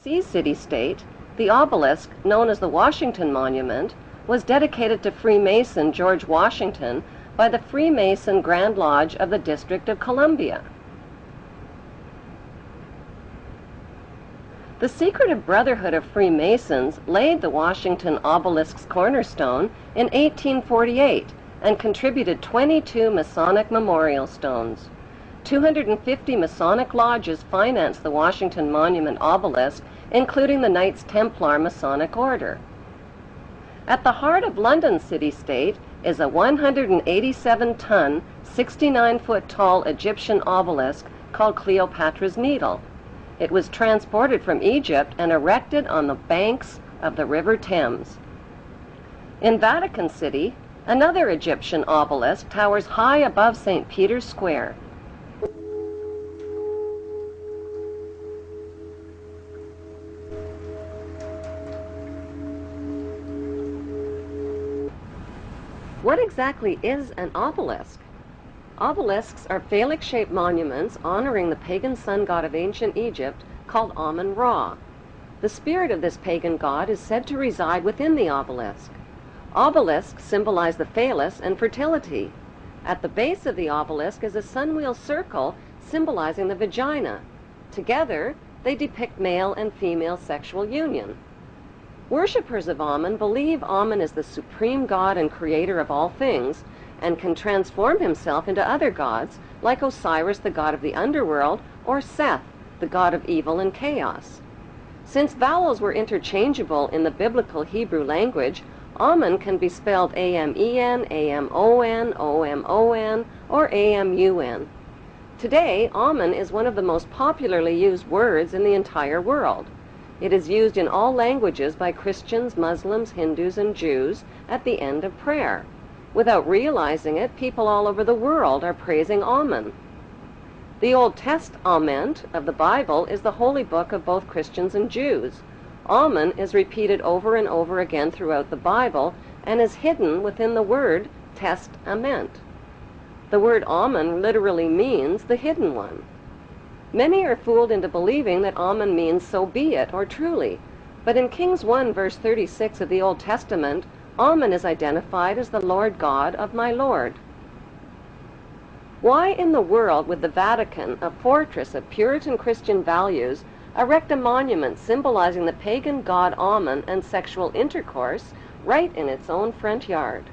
D.C. city-state, the obelisk, known as the Washington Monument, was dedicated to Freemason George Washington by the Freemason Grand Lodge of the District of Columbia. The secretive Brotherhood of Freemasons laid the Washington obelisk's cornerstone in 1848 and contributed 22 Masonic memorial stones. 250 Masonic lodges financed the Washington Monument obelisk, including the Knights Templar Masonic Order. At the heart of London city-state is a 187-ton, 69-foot-tall Egyptian obelisk called Cleopatra's Needle. It was transported from Egypt and erected on the banks of the River Thames. In Vatican City, another Egyptian obelisk towers high above St. Peter's Square. What exactly is an obelisk? Obelisks are phallic-shaped monuments honoring the pagan sun god of ancient Egypt called Amun-Ra. The spirit of this pagan god is said to reside within the obelisk. Obelisks symbolize the phallus and fertility. At the base of the obelisk is a sunwheel circle symbolizing the vagina. Together, they depict male and female sexual union. Worshippers of Amun believe Amun is the supreme god and creator of all things, and can transform himself into other gods, like Osiris, the god of the underworld, or Seth, the god of evil and chaos. Since vowels were interchangeable in the biblical Hebrew language, Amun can be spelled A-M-E-N, A-M-O-N, O-M-O-N, or A-M-U-N. Today, Amun is one of the most popularly used words in the entire world. It is used in all languages by Christians, Muslims, Hindus, and Jews at the end of prayer. Without realizing it, people all over the world are praising Amun. The Old Testament of the Bible is the holy book of both Christians and Jews. Amun is repeated over and over again throughout the Bible and is hidden within the word testament. The word Amun literally means the hidden one. Many are fooled into believing that Amun means so be it or truly, but in Kings 1 verse 36 of the Old Testament, Amun is identified as the Lord God of my Lord. Why in the world would the Vatican, a fortress of Puritan Christian values, erect a monument symbolizing the pagan god Amun and sexual intercourse right in its own front yard?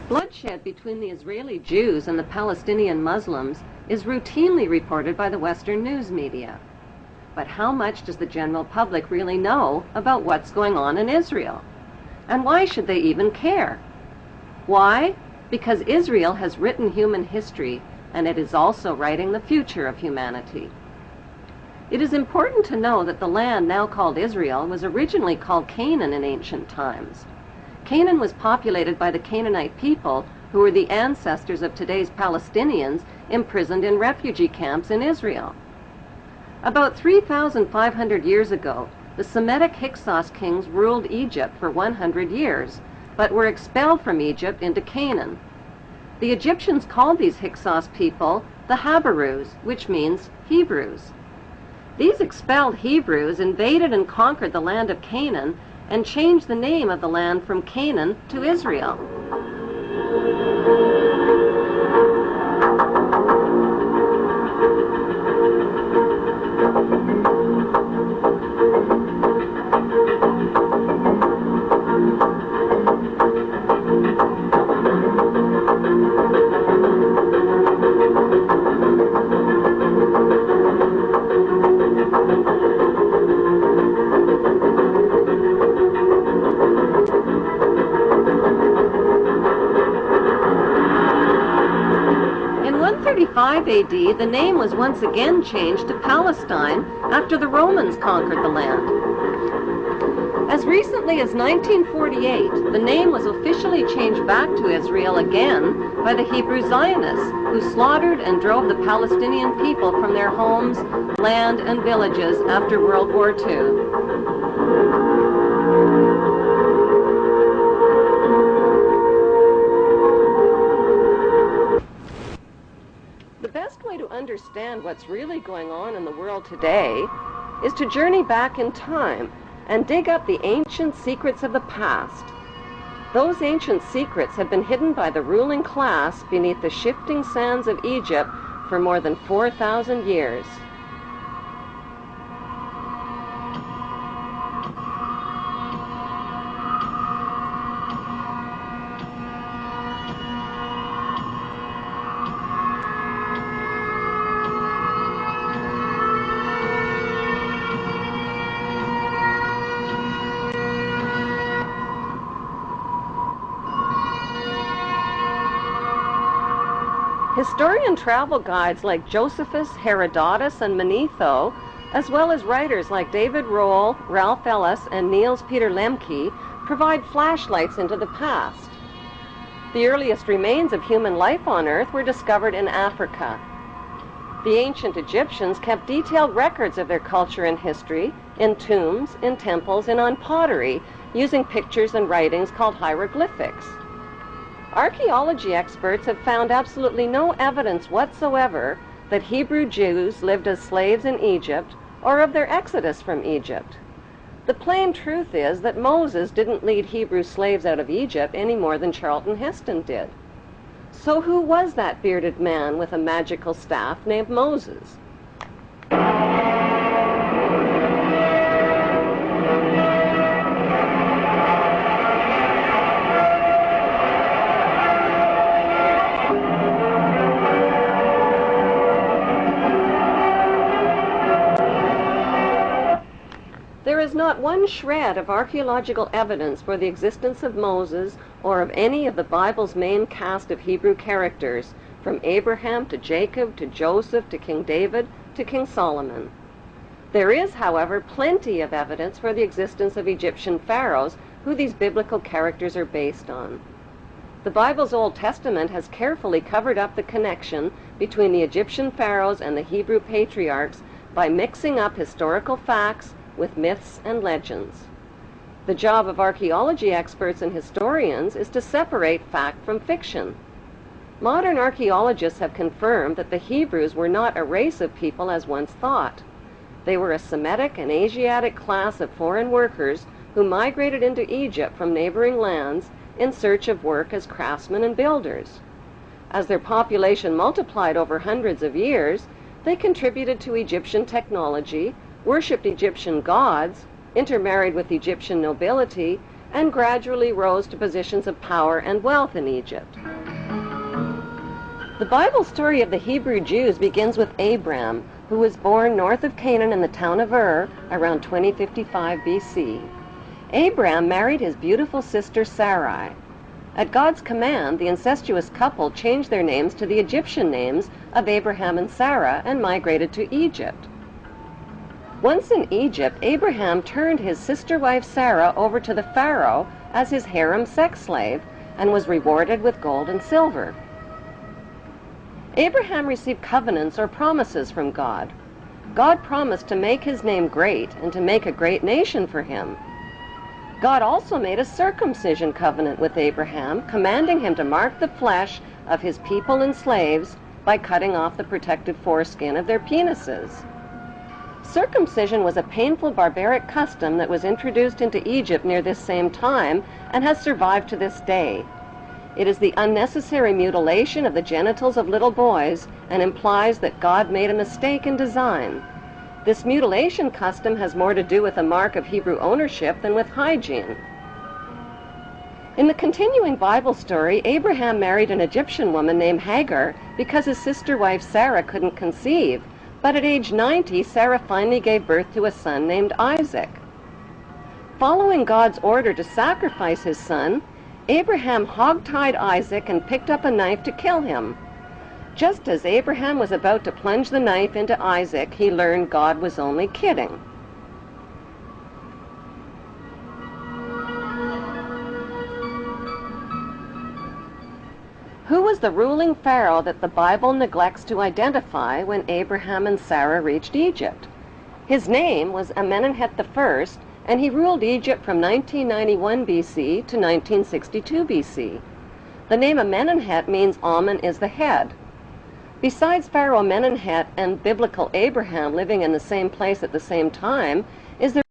Bloodshed between the Israeli Jews and the Palestinian Muslims is routinely reported by the Western news media. But how much does the general public really know about what's going on in Israel? And why should they even care? Why? Because Israel has written human history, and it is also writing the future of humanity. It is important to know that the land now called Israel was originally called Canaan in ancient times. Canaan was populated by the Canaanite people, who were the ancestors of today's Palestinians imprisoned in refugee camps in Israel. About 3,500 years ago, the Semitic Hyksos kings ruled Egypt for 100 years, but were expelled from Egypt into Canaan. The Egyptians called these Hyksos people the Habarus, which means Hebrews. These expelled Hebrews invaded and conquered the land of Canaan and changed the name of the land from Canaan to Israel. 335 AD, the name was once again changed to Palestine after the Romans conquered the land. As recently as 1948, the name was officially changed back to Israel again by the Hebrew Zionists, who slaughtered and drove the Palestinian people from their homes, land, and villages after World War II. The best way to understand what's really going on in the world today is to journey back in time and dig up the ancient secrets of the past. Those ancient secrets have been hidden by the ruling class beneath the shifting sands of Egypt for more than 4,000 years. Historian travel guides like Josephus, Herodotus, and Manetho, as well as writers like David Rohl, Ralph Ellis, and Niels Peter Lemke, provide flashlights into the past. The earliest remains of human life on Earth were discovered in Africa. The ancient Egyptians kept detailed records of their culture and history in tombs, in temples, and on pottery, using pictures and writings called hieroglyphics. Archaeology experts have found absolutely no evidence whatsoever that Hebrew Jews lived as slaves in Egypt or of their exodus from Egypt. The plain truth is that Moses didn't lead Hebrew slaves out of Egypt any more than Charlton Heston did. So who was that bearded man with a magical staff named Moses? There is not one shred of archaeological evidence for the existence of Moses or of any of the Bible's main cast of Hebrew characters, from Abraham to Jacob to Joseph to King David to King Solomon. There is, however, plenty of evidence for the existence of Egyptian pharaohs, who these biblical characters are based on. The Bible's Old Testament has carefully covered up the connection between the Egyptian pharaohs and the Hebrew patriarchs by mixing up historical facts with myths and legends. The job of archaeology experts and historians is to separate fact from fiction. Modern archaeologists have confirmed that the Hebrews were not a race of people as once thought. They were a Semitic and Asiatic class of foreign workers who migrated into Egypt from neighboring lands in search of work as craftsmen and builders. As their population multiplied over hundreds of years, they contributed to Egyptian technology, worshipped Egyptian gods, intermarried with Egyptian nobility, and gradually rose to positions of power and wealth in Egypt. The Bible story of the Hebrew Jews begins with Abram, who was born north of Canaan in the town of Ur around 2055 BC. Abram married his beautiful sister Sarai. At God's command, the incestuous couple changed their names to the Egyptian names of Abraham and Sarah and migrated to Egypt. Once in Egypt, Abraham turned his sister wife Sarah over to the Pharaoh as his harem sex slave and was rewarded with gold and silver. Abraham received covenants or promises from God. God promised to make his name great and to make a great nation for him. God also made a circumcision covenant with Abraham, commanding him to mark the flesh of his people and slaves by cutting off the protective foreskin of their penises. Circumcision was a painful barbaric custom that was introduced into Egypt near this same time and has survived to this day. It is the unnecessary mutilation of the genitals of little boys and implies that God made a mistake in design. This mutilation custom has more to do with a mark of Hebrew ownership than with hygiene. In the continuing Bible story, Abraham married an Egyptian woman named Hagar because his sister wife Sarah couldn't conceive. But at age 90, Sarah finally gave birth to a son named Isaac. Following God's order to sacrifice his son, Abraham hog-tied Isaac and picked up a knife to kill him. Just as Abraham was about to plunge the knife into Isaac, he learned God was only kidding. Who was the ruling pharaoh that the Bible neglects to identify when Abraham and Sarah reached Egypt? His name was Amenemhet I, and he ruled Egypt from 1991 BC to 1962 BC. The name Amenemhet means Amen is the head. Besides Pharaoh Amenemhet and biblical Abraham living in the same place at the same time, is there